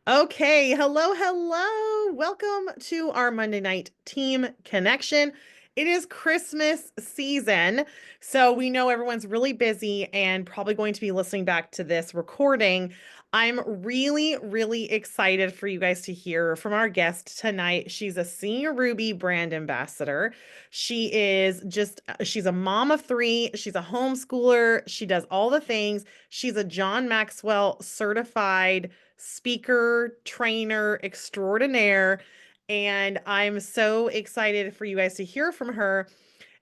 Okay, hello, hello. Welcome to our Monday night team connection. It is Christmas season, so we know everyone's really busy and probably going to be listening back to this recording. I'm really, really excited for you guys to hear from our guest tonight. She's a senior Ruby brand ambassador. She's a mom of three. She's a homeschooler. She does all the things. She's a John Maxwell certified speaker, trainer extraordinaire. And I'm so excited for you guys to hear from her.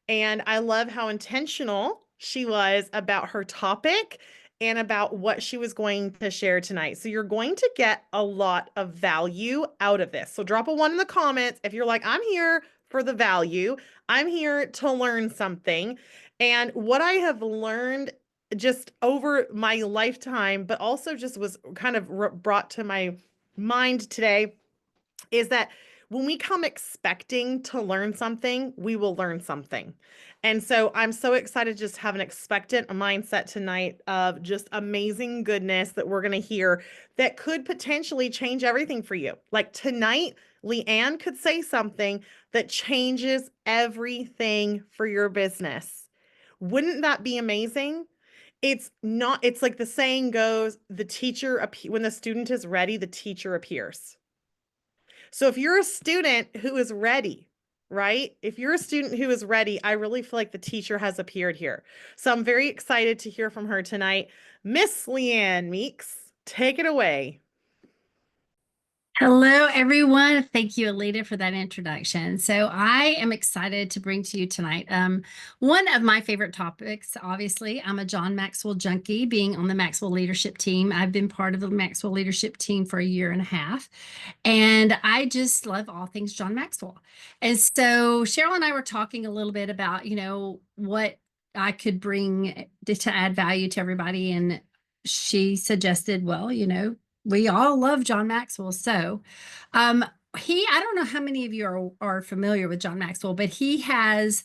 And I love how intentional she was about her topic and about what she was going to share tonight. So you're going to get a lot of value out of this. So drop a one in the comments if you're like, I'm here for the value. I'm here to learn something. And what I have learned just over my lifetime, but also just was kind of brought to my mind today is that when we come expecting to learn something, we will learn something. And so I'm so excited to just have an expectant mindset tonight of just amazing goodness that we're going to hear that could potentially change everything for you. Like tonight, LeighAnne could say something that changes everything for your business. Wouldn't that be amazing? It's not, it's like the saying goes, when the student is ready, the teacher appears. So if you're a student who is ready, right? If you're a student who is ready, I really feel like the teacher has appeared here. So I'm very excited to hear from her tonight. Miss LeighAnne Meeks, take it away. Hello, everyone. Thank you, Alita, for that introduction. So I am excited to bring to you tonight one of my favorite topics. Obviously, I'm a John Maxwell junkie, being on the Maxwell leadership team. I've been part of the Maxwell leadership team for a year and a half, and I just love all things John Maxwell. And so Cheryl and I were talking a little bit about, what I could bring to add value to everybody. And she suggested, well, we all love John Maxwell. So, um, I don't know how many of you are familiar with John Maxwell, but he has,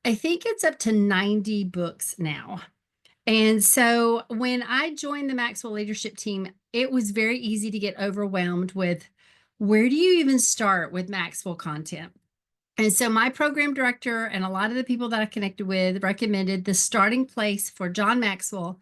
I think it's up to 90 books now. And so when I joined the Maxwell leadership team, it was very easy to get overwhelmed with where do you even start with Maxwell content? And so my program director and a lot of the people that I connected with recommended the starting place for John Maxwell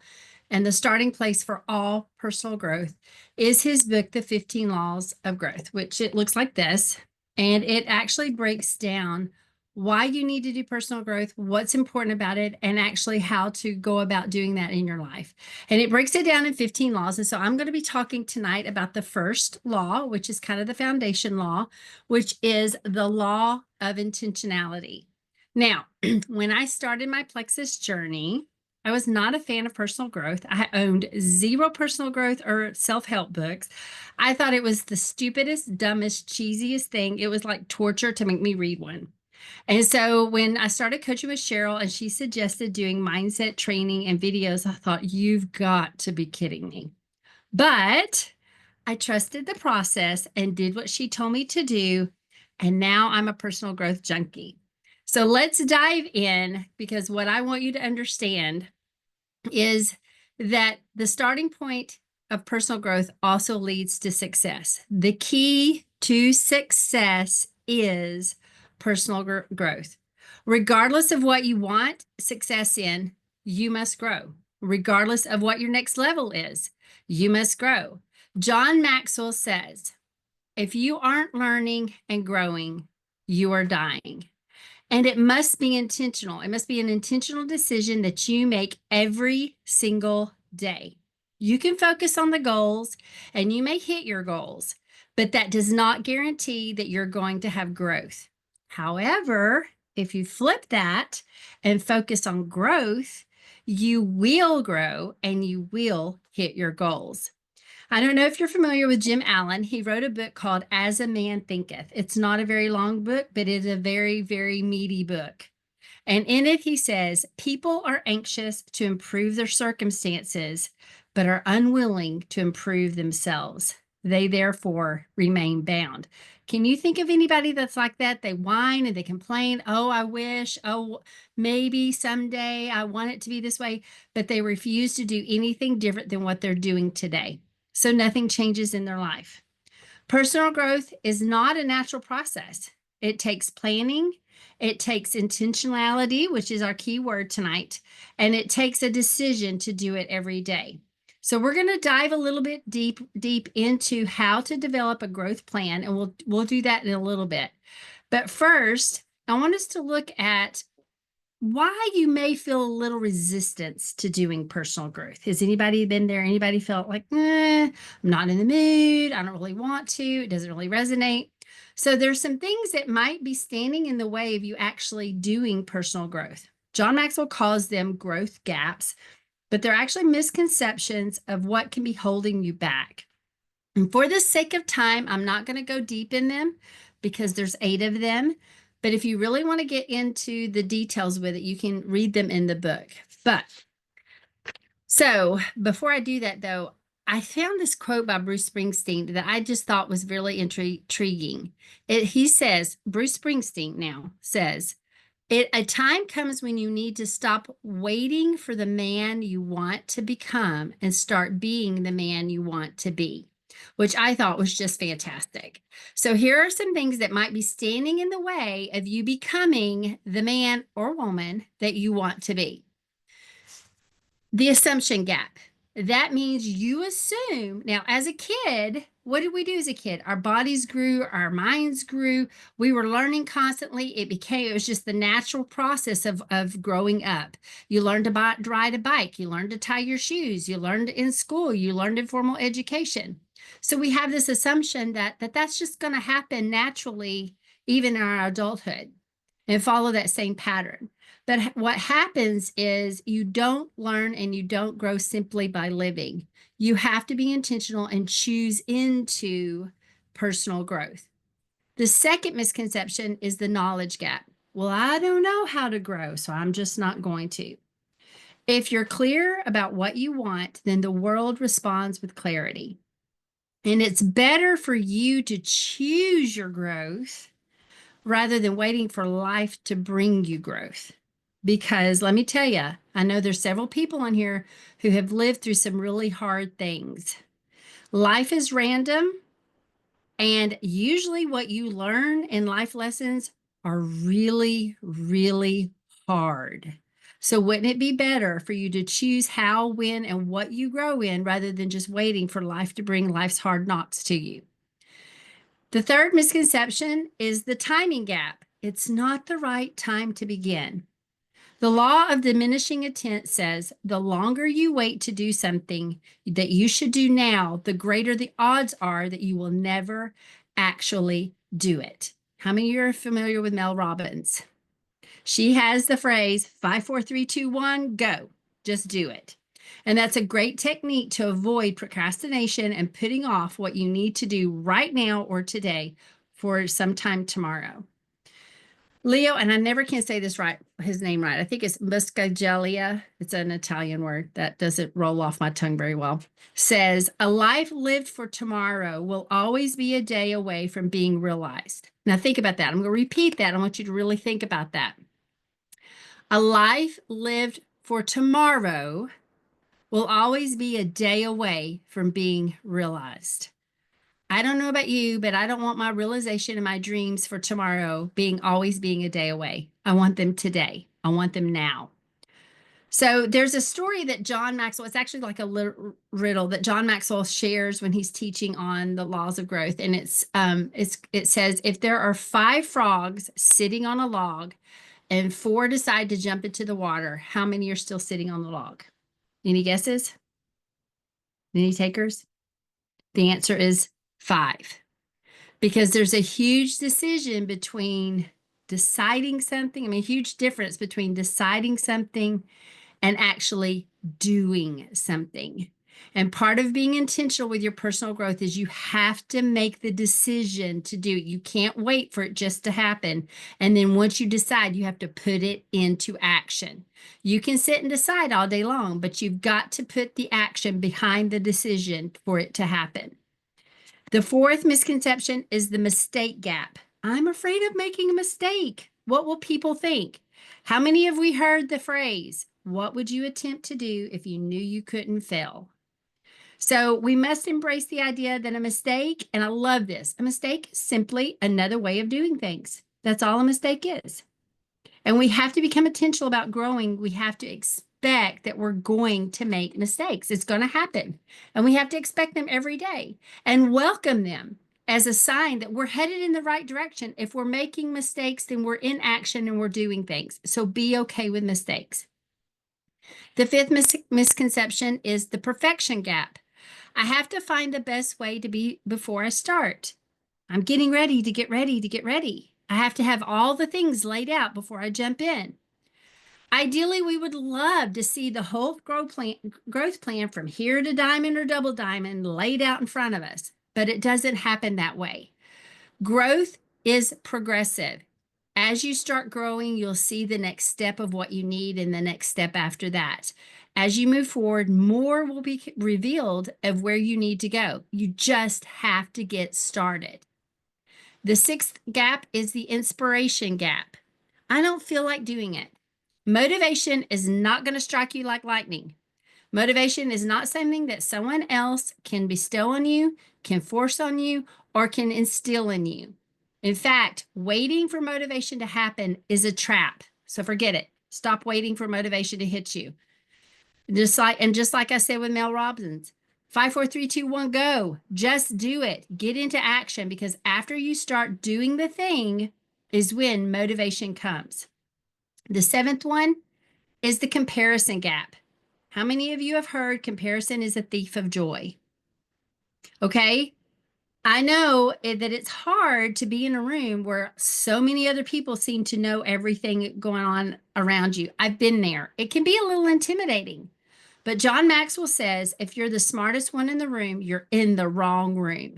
and the starting place for all personal growth is his book, The 15 Laws of Growth, which it looks like this. And it actually breaks down why you need to do personal growth, what's important about it, and actually how to go about doing that in your life. And it breaks it down in 15 laws. And so I'm going to be talking tonight about the first law, which is kind of the foundation law, which is the law of intentionality. Now, when I started my Plexus journey, I was not a fan of personal growth. I owned zero personal growth or self-help books. I thought it was the stupidest, dumbest, cheesiest thing. It was like torture to make me read one. And so when I started coaching with Cheryl and she suggested doing mindset training and videos, I thought, you've got to be kidding me. But I trusted the process and did what she told me to do. And now I'm a personal growth junkie. So let's dive in, because what I want you to understand is that the starting point of personal growth also leads to success. The key to success is personal growth. Regardless of what you want success in, you must grow. Regardless of what your next level is, you must grow. John Maxwell says, if you aren't learning and growing, you are dying. And it must be intentional. It must be an intentional decision that you make every single day. You can focus on the goals and you may hit your goals, but that does not guarantee that you're going to have growth. However, if you flip that and focus on growth, you will grow and you will hit your goals. I don't know if you're familiar with Jim Allen. He wrote a book called As a Man Thinketh. It's not a very long book, but it's a very, very meaty book. And in it, he says, people are anxious to improve their circumstances, but are unwilling to improve themselves. They therefore remain bound. Can you think of anybody that's like that? They whine and they complain. Oh, I wish. Oh, maybe someday I want it to be this way, but they refuse to do anything different than what they're doing today. So nothing changes in their life. Personal growth is not a natural process. It takes planning, it takes intentionality, which is our key word tonight, and it takes a decision to do it every day. So we're going to dive a little bit deep into how to develop a growth plan, and we'll do that in a little bit. But first, I want us to look at why you may feel a little resistance to doing personal growth. Has anybody been there? Anybody felt like, I'm not in the mood. I don't really want to. It doesn't really resonate. So there's some things that might be standing in the way of you actually doing personal growth. John Maxwell calls them growth gaps, but they're actually misconceptions of what can be holding you back. And for the sake of time, I'm not going to go deep in them because there's 8 of them. But if you really want to get into the details with it, you can read them in the book. But so before I do that, though, I found this quote by Bruce Springsteen that I just thought was really intriguing. He says, Bruce Springsteen now says, a time comes when you need to stop waiting for the man you want to become and start being the man you want to be, which I thought was just fantastic. So here are some things that might be standing in the way of you becoming the man or woman that you want to be. The assumption gap. That means you assume. Now, as a kid, what did we do as a kid? Our bodies grew, our minds grew. We were learning constantly. It was just the natural process of growing up. You learned to ride a bike. You learned to tie your shoes. You learned in school. You learned in formal education. So we have this assumption that's just going to happen naturally, even in our adulthood, and follow that same pattern. But what happens is you don't learn and you don't grow simply by living. You have to be intentional and choose into personal growth. The second misconception is the knowledge gap. Well, I don't know how to grow, so I'm just not going to. If you're clear about what you want, then the world responds with clarity. And it's better for you to choose your growth rather than waiting for life to bring you growth. Because let me tell you, I know there's several people on here who have lived through some really hard things. Life is random, and usually what you learn in life lessons are really, really hard. So wouldn't it be better for you to choose how, when, and what you grow in rather than just waiting for life to bring life's hard knocks to you? The third misconception is the timing gap. It's not the right time to begin. The law of diminishing intent says the longer you wait to do something that you should do now, the greater the odds are that you will never actually do it. How many of you are familiar with Mel Robbins? She has the phrase 5, 4, 3, 2, 1, go. Just do it. And that's a great technique to avoid procrastination and putting off what you need to do right now or today for sometime tomorrow. Leo, and I never can say his name right. I think it's Muscagelia. It's an Italian word that doesn't roll off my tongue very well. Says, a life lived for tomorrow will always be a day away from being realized. Now think about that. I'm going to repeat that. I want you to really think about that. A life lived for tomorrow will always be a day away from being realized. I don't know about you, but I don't want my realization and my dreams for tomorrow always being a day away. I want them today. I want them now. So there's a story that John Maxwell, it's actually like a little riddle that John Maxwell shares when he's teaching on the laws of growth. And it says, if there are 5 frogs sitting on a log and 4 decide to jump into the water, how many are still sitting on the log? Any guesses? Any takers? The answer is 5. Because there's a huge decision between deciding something. I mean, a huge difference between deciding something and actually doing something. And part of being intentional with your personal growth is you have to make the decision to do it. You can't wait for it just to happen. And then once you decide, you have to put it into action. You can sit and decide all day long, but you've got to put the action behind the decision for it to happen. The fourth misconception is the mistake gap. I'm afraid of making a mistake. What will people think? How many have we heard the phrase, what would you attempt to do if you knew you couldn't fail? So we must embrace the idea that a mistake, and I love this, a mistake is simply another way of doing things. That's all a mistake is. And we have to become intentional about growing. We have to expect that we're going to make mistakes. It's going to happen. And we have to expect them every day and welcome them as a sign that we're headed in the right direction. If we're making mistakes, then we're in action and we're doing things. So be okay with mistakes. The fifth misconception is the perfection gap. I have to find the best way to be before I start. I'm getting ready to get ready to get ready. I have to have all the things laid out before I jump in. Ideally, we would love to see the whole growth plan from here to diamond or double diamond laid out in front of us, but it doesn't happen that way. Growth is progressive. As you start growing, you'll see the next step of what you need and the next step after that. As you move forward, more will be revealed of where you need to go. You just have to get started. The sixth gap is the inspiration gap. I don't feel like doing it. Motivation is not going to strike you like lightning. Motivation is not something that someone else can bestow on you, can force on you, or can instill in you. In fact, waiting for motivation to happen is a trap. So forget it. Stop waiting for motivation to hit you. Just like I said with Mel Robbins, 5, 4, 3, 2, 1, go. Just do it. Get into action because after you start doing the thing is when motivation comes. The seventh one is the comparison gap. How many of you have heard comparison is a thief of joy? Okay. I know that it's hard to be in a room where so many other people seem to know everything going on around you. I've been there. It can be a little intimidating. But John Maxwell says if you're the smartest one in the room, you're in the wrong room.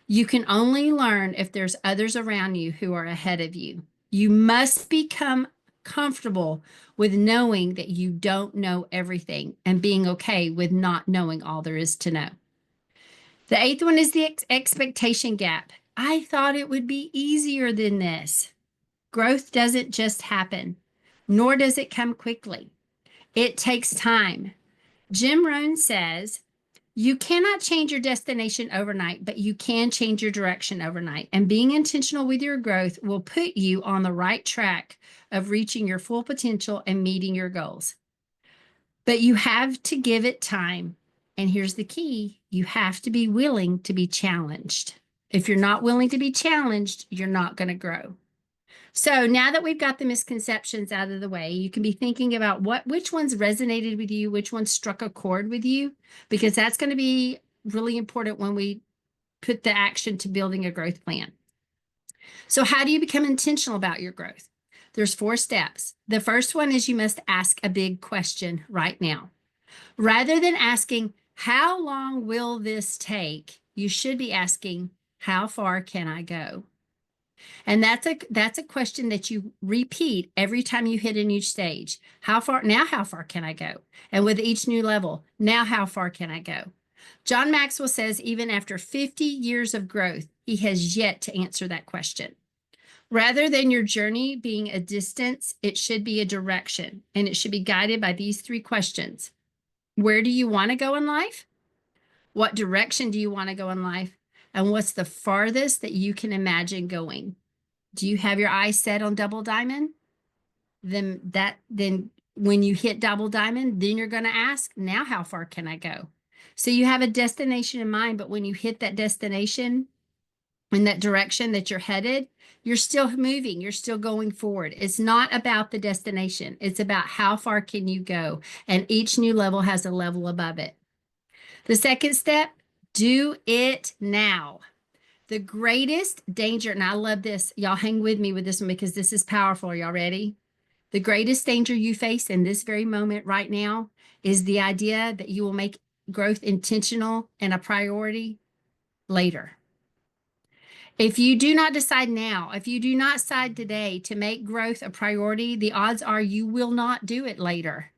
You can only learn if there's others around you who are ahead of you. You must become comfortable with knowing that you don't know everything and being okay with not knowing all there is to know. The eighth one is the expectation gap. I thought it would be easier than this. Growth doesn't just happen, nor does it come quickly. It takes time. Jim Rohn says, you cannot change your destination overnight, but you can change your direction overnight. And being intentional with your growth will put you on the right track of reaching your full potential and meeting your goals. But you have to give it time. And here's the key, you have to be willing to be challenged. If you're not willing to be challenged, you're not going to grow. So now that we've got the misconceptions out of the way, you can be thinking about which ones resonated with you, which ones struck a chord with you, because that's going to be really important when we put the action to building a growth plan. So how do you become intentional about your growth? There's 4 steps. The first one is you must ask a big question right now. Rather than asking, how long will this take? You should be asking, how far can I go? And that's a question that you repeat every time you hit a new stage. How far now, how far can I go? And with each new level, now how far can I go? John Maxwell says even after 50 years of growth, he has yet to answer that question. Rather than your journey being a distance, it should be a direction, and it should be guided by these 3 questions. Where do you want to go in life? What direction do you want to go in life? And what's the farthest that you can imagine going? Do you have your eyes set on double diamond? Then when you hit double diamond, then you're going to ask, now how far can I go? So you have a destination in mind, but when you hit that destination in that direction that you're headed, you're still moving, you're still going forward. It's not about the destination. It's about how far can you go? And each new level has a level above it. The second step, do it now. The greatest danger, and I love this, y'all hang with me with this one because this is powerful. Are y'all ready? The greatest danger you face in this very moment right now is the idea that you will make growth intentional and a priority later. If you do not decide now, if you do not decide today to make growth a priority, the odds are you will not do it later.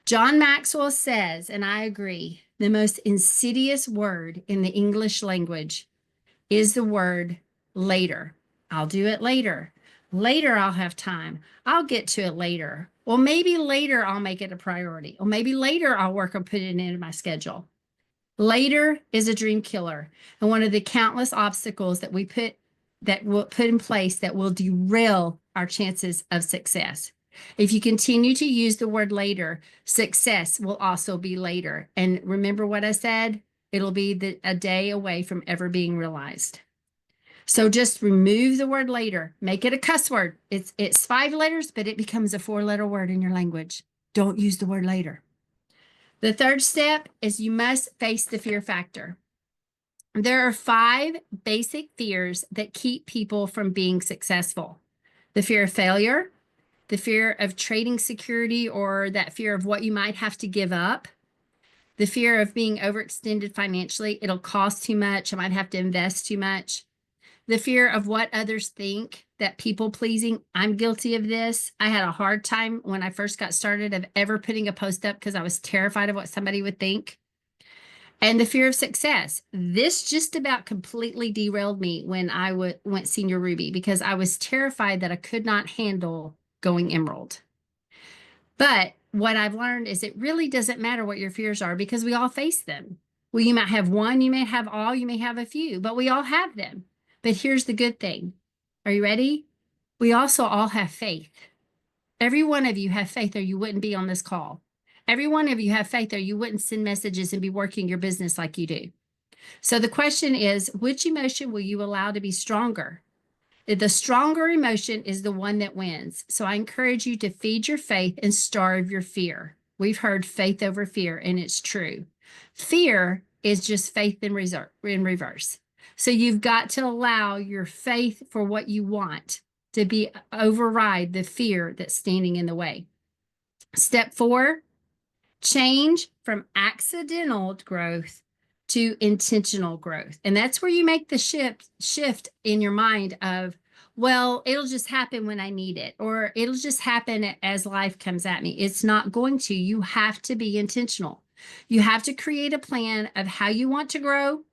John Maxwell says, and I agree, the most insidious word in the English language is the word later. I'll do it later. Later, I'll have time. I'll get to it later. Well, maybe later I'll make it a priority. Or maybe later I'll work on putting it into my schedule. Later is a dream killer and one of the countless obstacles that will put in place that will derail our chances of success. If you continue to use the word later, success will also be later. And remember what I said? It'll be a day away from ever being realized. So just remove the word later. Make it a cuss word. It's 5 letters, but it becomes a 4-letter word in your language. Don't use the word later. The third step is you must face the fear factor. There are 5 basic fears that keep people from being successful. The fear of failure, the fear of trading security or that fear of what you might have to give up, the fear of being overextended financially. It'll cost too much. I might have to invest too much. The fear of what others think, that people pleasing. I'm guilty of this. I had a hard time when I first got started of ever putting a post up because I was terrified of what somebody would think. And the fear of success. This just about completely derailed me when I went senior Ruby because I was terrified that I could not handle going Emerald. But what I've learned is it really doesn't matter what your fears are because we all face them. Well, you might have one, you may have all, you may have a few, but we all have them. But here's the good thing. Are you ready? We also all have faith. Every one of you have faith or you wouldn't be on this call. Every one of you have faith or you wouldn't send messages and be working your business like you do. So the question is, which emotion will you allow to be stronger? The stronger emotion is the one that wins. So I encourage you to feed your faith and starve your fear. We've heard faith over fear, and it's true. Fear is just faith in reverse. So you've got to allow your faith for what you want to be override the fear that's standing in the way. Step 4, change from accidental growth to intentional growth. And that's where you make the shift in your mind of, well, it'll just happen when I need it, or it'll just happen as life comes at me. It's not going to. You have to be intentional. You have to create a plan of how you want to grow.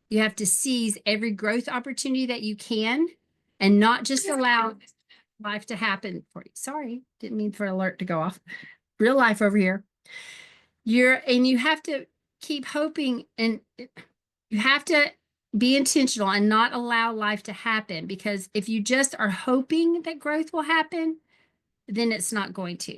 You have to seize every growth opportunity that you can and not just allow life to happen for you. Sorry, didn't mean for alert to go off. Real life over here. You have to keep hoping and you have to be intentional and not allow life to happen, because if you just are hoping that growth will happen, then it's not going to.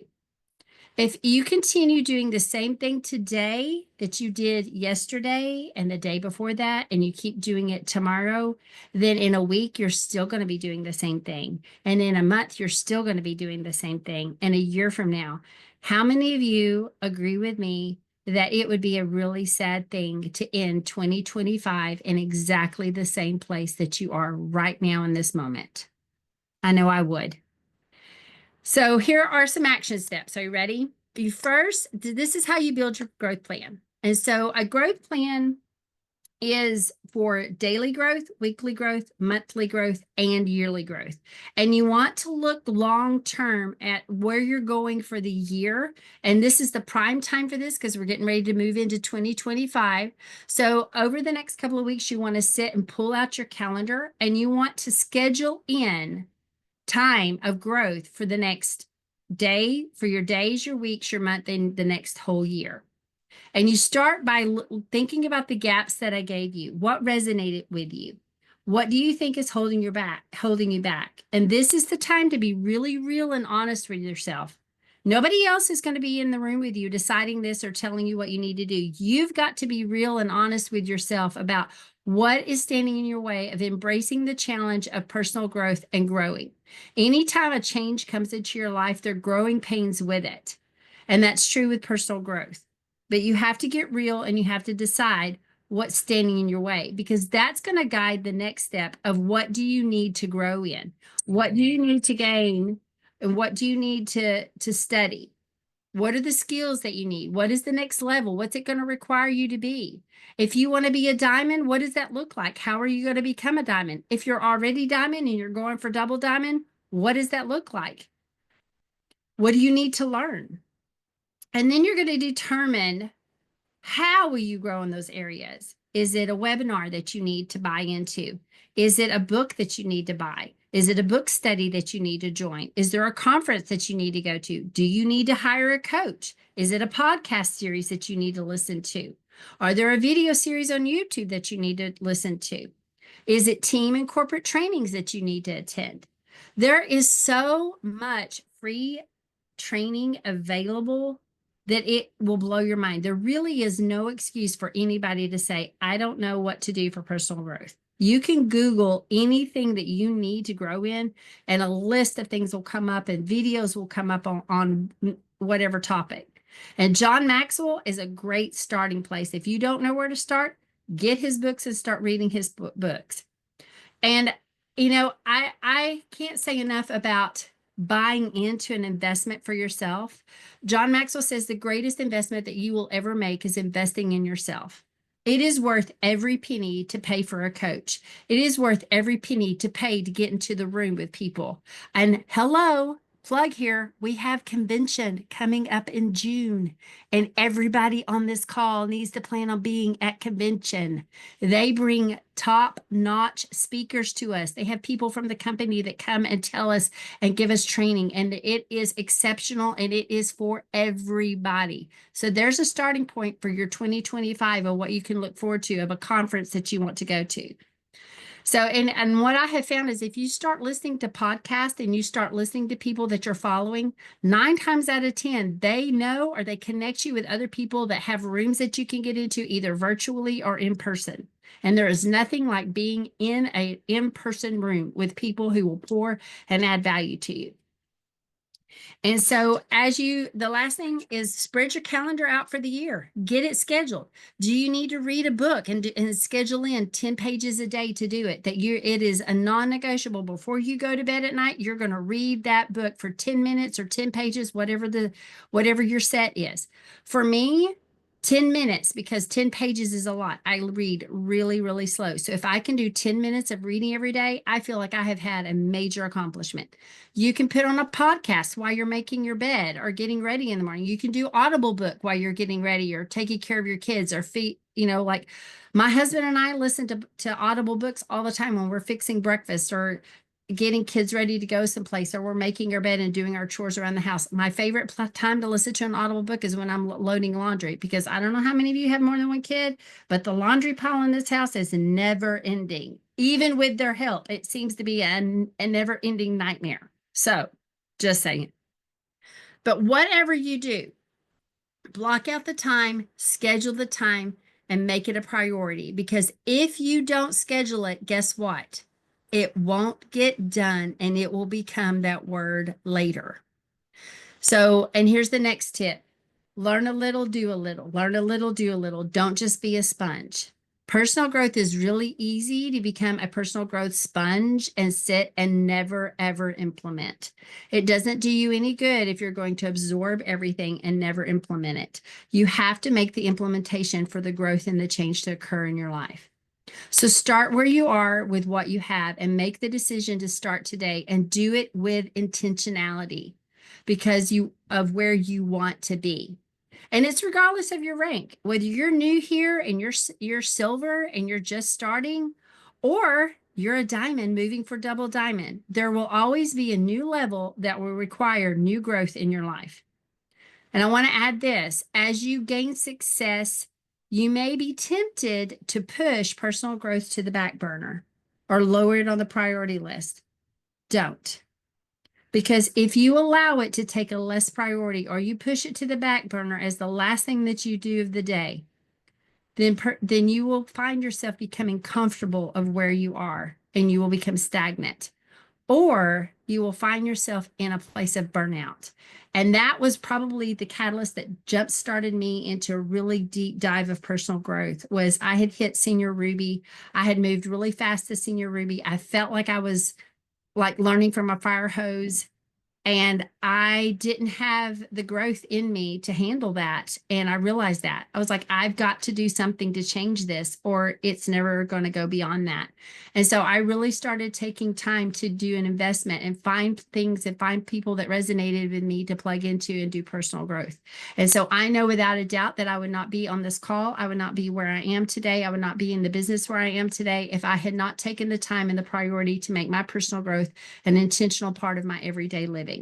If you continue doing the same thing today that you did yesterday and the day before that, and you keep doing it tomorrow, then in a week, you're still going to be doing the same thing. And in a month, you're still going to be doing the same thing. And a year from now, how many of you agree with me that it would be a really sad thing to end 2025 in exactly the same place that you are right now in this moment? I know I would. So here are some action steps. Are you ready? This is how you build your growth plan. And so a growth plan is for daily growth, weekly growth, monthly growth, and yearly growth. And you want to look long term at where you're going for the year. And this is the prime time for this because we're getting ready to move into 2025. So over the next couple of weeks, you want to sit and pull out your calendar and you want to schedule in time of growth for the next day, for your days, your weeks, your month, and the next whole year. And you start by thinking about the gaps that I gave you. What resonated with you? What do you think is holding you back? And this is the time to be really real and honest with yourself. Nobody else is going to be in the room with you deciding this or telling you what you need to do. You've got to be real and honest with yourself about what is standing in your way of embracing the challenge of personal growth and growing. Anytime a change comes into your life, there are growing pains with it. And that's true with personal growth. But you have to get real and you have to decide what's standing in your way, because that's going to guide the next step of what do you need to grow in? What do you need to gain? And what do you need to study? What are the skills that you need? What is the next level? What's it going to require you to be? If you want to be a diamond, what does that look like? How are you going to become a diamond? If you're already diamond and you're going for double diamond, what does that look like? What do you need to learn? And then you're going to determine how will you grow in those areas. Is it a webinar that you need to buy into? Is it a book that you need to buy? Is it a book study that you need to join? Is there a conference that you need to go to? Do you need to hire a coach? Is it a podcast series that you need to listen to? Are there a video series on YouTube that you need to listen to? Is it team and corporate trainings that you need to attend? There is so much free training available that it will blow your mind. There really is no excuse for anybody to say, I don't know what to do for personal growth. You can Google anything that you need to grow in, and a list of things will come up and videos will come up on whatever topic. And John Maxwell is a great starting place. If you don't know where to start, get his books and start reading his books. And, I can't say enough about buying into an investment for yourself. John Maxwell says the greatest investment that you will ever make is investing in yourself. It is worth every penny to pay for a coach. It is worth every penny to pay to get into the room with people. And hello, plug here, we have convention coming up in June, and everybody on this call needs to plan on being at convention. They bring top-notch speakers to us. They have people from the company that come and tell us and give us training, and it is exceptional, and it is for everybody. So there's a starting point for your 2025 of what you can look forward to, of a conference that you want to go to. So, and what I have found is if you start listening to podcasts and you start listening to people that you're following, 9 times out of 10, they know or they connect you with other people that have rooms that you can get into either virtually or in person. And there is nothing like being in an in-person room with people who will pour and add value to you. And so the last thing is spread your calendar out for the year. Get it scheduled. Do you need to read a book and schedule in 10 pages a day to do it? It is a non-negotiable. Before you go to bed at night, you're going to read that book for 10 minutes or 10 pages, whatever your set is. For me, 10 minutes, because 10 pages is a lot. I read really, really slow. So if I can do 10 minutes of reading every day, I feel like I have had a major accomplishment. You can put on a podcast while you're making your bed or getting ready in the morning. You can do Audible book while you're getting ready or taking care of your kids or like my husband and I listen to Audible books all the time when we're fixing breakfast or getting kids ready to go someplace, or we're making our bed and doing our chores around the house. My favorite time to listen to an Audible book is when I'm loading laundry, because I don't know how many of you have more than one kid, but the laundry pile in this house is never ending. Even with their help, it seems to be a never ending nightmare. So just saying. But whatever you do, block out the time, schedule the time, and make it a priority. Because if you don't schedule it, guess what? It won't get done, and it will become that word later. So, and here's the next tip. Learn a little, do a little. Learn a little, do a little. Don't just be a sponge. Personal growth is really easy to become a personal growth sponge and sit and never, ever implement. It doesn't do you any good if you're going to absorb everything and never implement it. You have to make the implementation for the growth and the change to occur in your life. So start where you are with what you have and make the decision to start today and do it with intentionality because of where you want to be. And it's regardless of your rank, whether you're new here and you're silver and you're just starting, or you're a diamond moving for double diamond. There will always be a new level that will require new growth in your life. And I want to add this, as you gain success, you may be tempted to push personal growth to the back burner or lower it on the priority list. Don't. Because if you allow it to take a less priority or you push it to the back burner as the last thing that you do of the day, then you will find yourself becoming comfortable of where you are and you will become stagnant. Or you will find yourself in a place of burnout. And that was probably the catalyst that jump started me into a really deep dive of personal growth. Was I had hit senior Ruby. I had moved really fast to senior Ruby. I felt like I was like learning from a fire hose. And I didn't have the growth in me to handle that. And I realized that. I was like, I've got to do something to change this, or it's never going to go beyond that. And so I really started taking time to do an investment and find things and find people that resonated with me to plug into and do personal growth. And so I know without a doubt that I would not be on this call. I would not be where I am today. I would not be in the business where I am today if I had not taken the time and the priority to make my personal growth an intentional part of my everyday living.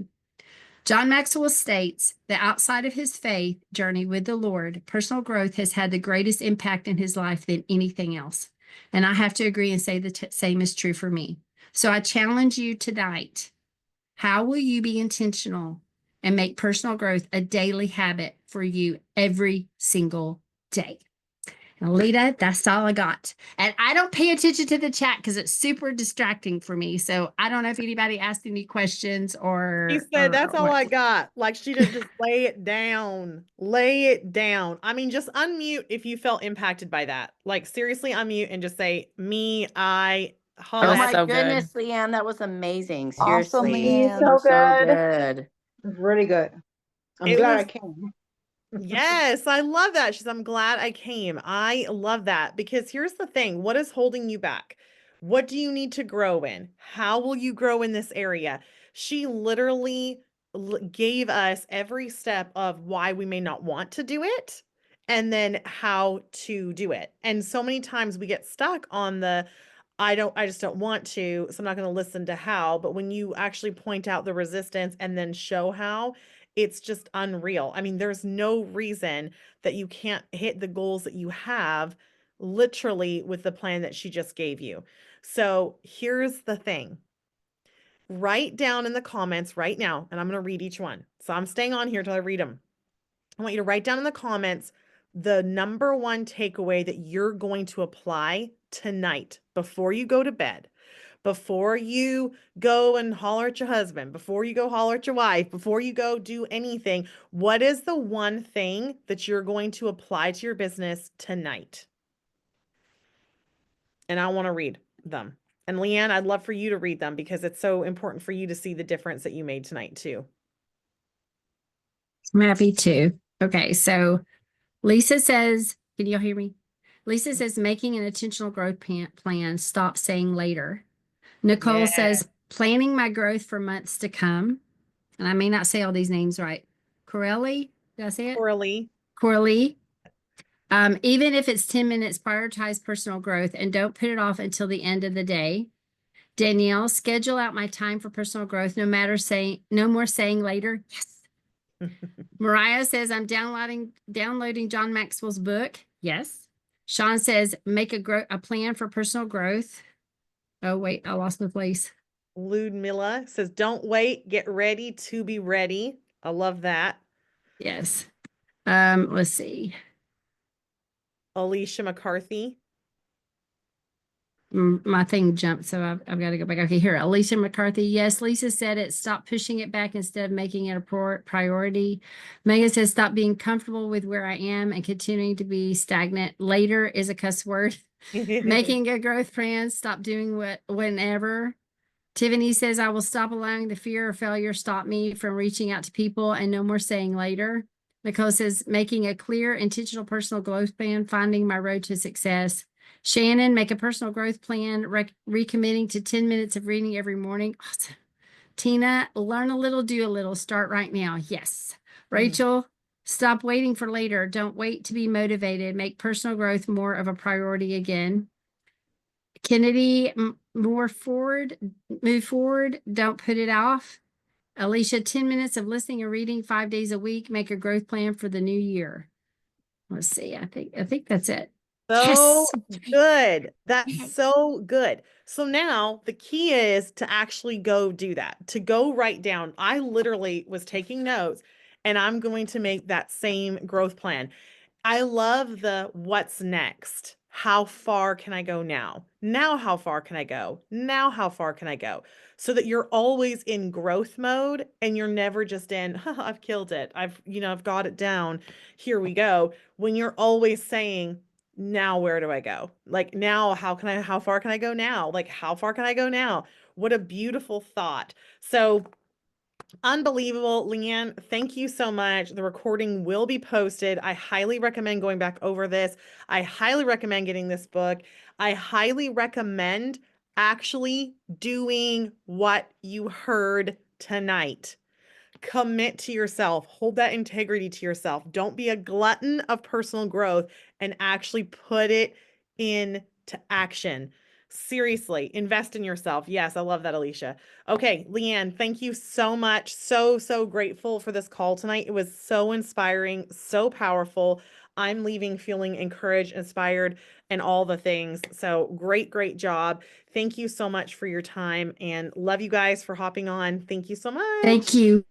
John Maxwell states that outside of his faith journey with the Lord, personal growth has had the greatest impact in his life than anything else. And I have to agree and say the same is true for me. So I challenge you tonight. How will you be intentional and make personal growth a daily habit for you every single day? Alita, that's all I got. And I don't pay attention to the chat because it's super distracting for me. So I don't know if anybody asked any questions She or said, that's all what. I got. Like she did just lay it down. Lay it down. I mean, just unmute if you felt impacted by that. Like seriously unmute and just say, me, I, Oh holla. my goodness, LeighAnne, that was amazing. Awesome, Seriously. Leanne. So So good. good. Really good. I'm It glad I was came. Yes, I love that. I'm glad I came. I love that because here's the thing. What is holding you back? What do you need to grow in? How will you grow in this area? She literally gave us every step of why we may not want to do it and then how to do it. And so many times we get stuck on the I just don't want to, so I'm not going to listen to how. But when you actually point out the resistance and then show how, it's just unreal. I mean, there's no reason that you can't hit the goals that you have literally with the plan that she just gave you. So here's the thing. Write down in the comments right now, and I'm going to read each one. So I'm staying on here till I read them. I want you to write down in the comments the number one takeaway that you're going to apply tonight before you go to bed, before you go and holler at your husband, before you go holler at your wife, before you go do anything. What is the one thing that you're going to apply to your business tonight? And I want to read them. And LeighAnne, I'd love for you to read them because it's so important for you to see the difference that you made tonight too. I'm happy to. Okay, so Lisa says, can you all hear me? Lisa says, making an intentional growth plan, stop saying later. Nicole Yeah. says, planning my growth for months to come. And I may not say all these names right. Corelli, did I say it? Coralie. Corelli. Even if it's 10 minutes, prioritize personal growth and don't put it off until the end of the day. Danielle, schedule out my time for personal growth, no more saying later. Yes. Mariah says, I'm downloading John Maxwell's book. Yes. Sean says, make a plan for personal growth. Oh, wait, I lost my place. Ludmilla says, don't wait, get ready to be ready. I love that. Yes. Let's see. Alicia McCarthy. My thing jumped, so I've got to go back. Okay, here, Alicia McCarthy. Yes, Lisa said it. Stop pushing it back instead of making it a priority. Megan says, stop being comfortable with where I am and continuing to be stagnant. Later is a cuss word. Making a growth plan. Stop doing whenever. Tiffany says, I will stop allowing the fear of failure stop me from reaching out to people and no more saying later. Nicole says, making a clear, intentional personal growth plan, finding my road to success. Shannon, make a personal growth plan, recommitting to 10 minutes of reading every morning. Awesome. Tina, learn a little, do a little, start right now. Yes. Rachel, stop waiting for later. Don't wait to be motivated. Make personal growth more of a priority again. Kennedy, move forward. Don't put it off. Alicia, 10 minutes of listening and reading 5 days a week. Make a growth plan for the new year. Let's see. I think that's it. So Yes. good. That's so good. So now the key is to actually go do that, to go write down. I literally was taking notes and I'm going to make that same growth plan. I love the what's next. How far can I go now? Now, how far can I go? Now, how far can I go? So that you're always in growth mode and you're never just in, I've killed it. I've got it down. Here we go. When you're always saying, now where do I go? Like now, how far can I go now? Like how far can I go now? What a beautiful thought. So unbelievable. LeighAnne, thank you so much. The recording will be posted. I highly recommend going back over this. I highly recommend getting this book. I highly recommend actually doing what you heard tonight. Commit to yourself. Hold that integrity to yourself. Don't be a glutton of personal growth and actually put it into action. Seriously, invest in yourself. Yes, I love that, Alicia. Okay, LeighAnne, thank you so much. So grateful for this call tonight. It was so inspiring, so powerful. I'm leaving feeling encouraged, inspired, and all the things. So great job. Thank you so much for your time and love you guys for hopping on. Thank you so much. Thank you.